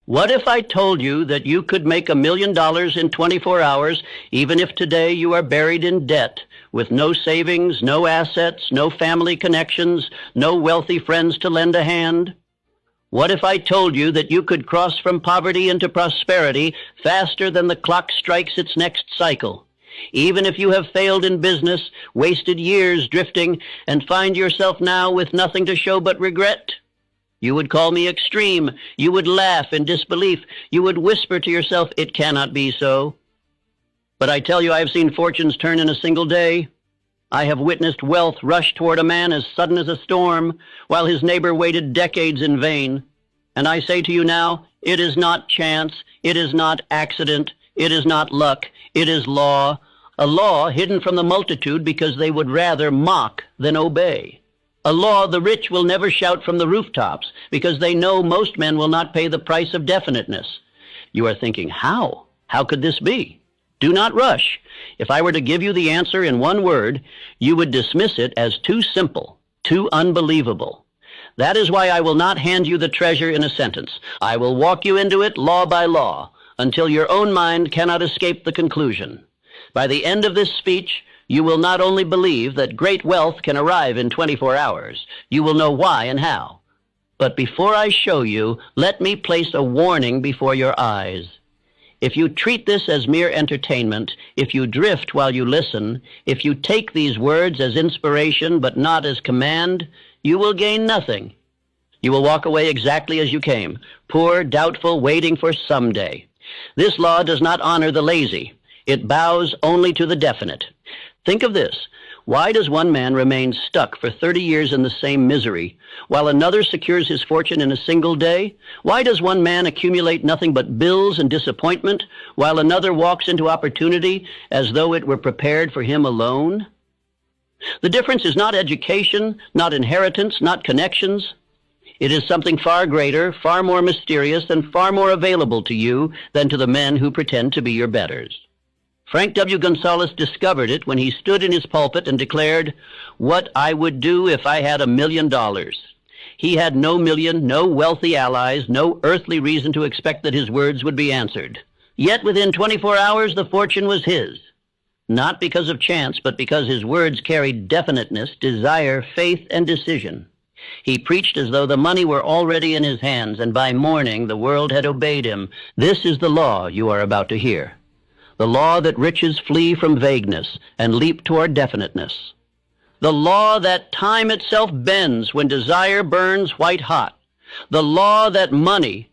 What if I told you that you could make $1 million in 24 hours, even if today you are buried in debt, with no savings, no assets, no family connections, no wealthy friends to lend a hand? What if I told you that you could cross from poverty into prosperity faster than the clock strikes its next cycle? Even if you have failed in business, wasted years drifting, and find yourself now with nothing to show but regret? You would call me extreme. You would laugh in disbelief. You would whisper to yourself, "It cannot be so." But I tell you, I have seen fortunes turn in a single day. I have witnessed wealth rush toward a man as sudden as a storm, while his neighbor waited decades in vain. And I say to you now, it is not chance, it is not accident, it is not luck, it is law, a law hidden from the multitude because they would rather mock than obey. A law the rich will never shout from the rooftops because they know most men will not pay the price of definiteness. You are thinking, how? How could this be? Do not rush. If I were to give you the answer in one word, you would dismiss it as too simple, too unbelievable. That is why I will not hand you the treasure in a sentence. I will walk you into it law by law until your own mind cannot escape the conclusion. By the end of this speech, you will not only believe that great wealth can arrive in 24 hours, you will know why and how. But before I show you, let me place a warning before your eyes. If you treat this as mere entertainment, if you drift while you listen, if you take these words as inspiration but not as command, you will gain nothing. You will walk away exactly as you came, poor, doubtful, waiting for someday. This law does not honor the lazy. It bows only to the definite. Think of this. Why does one man remain stuck for 30 years in the same misery, while another secures his fortune in a single day? Why does one man accumulate nothing but bills and disappointment, while another walks into opportunity as though it were prepared for him alone? The difference is not education, not inheritance, not connections. It is something far greater, far more mysterious, and far more available to you than to the men who pretend to be your betters. Frank W. Gonzalez discovered it when he stood in his pulpit and declared, "What I would do if I had $1 million." He had no million, no wealthy allies, no earthly reason to expect that his words would be answered. Yet within 24 hours, the fortune was his. Not because of chance, but because his words carried definiteness, desire, faith, and decision. He preached as though the money were already in his hands, and by morning the world had obeyed him. This is the law you are about to hear. The law that riches flee from vagueness and leap toward definiteness. The law that time itself bends when desire burns white hot. The law that money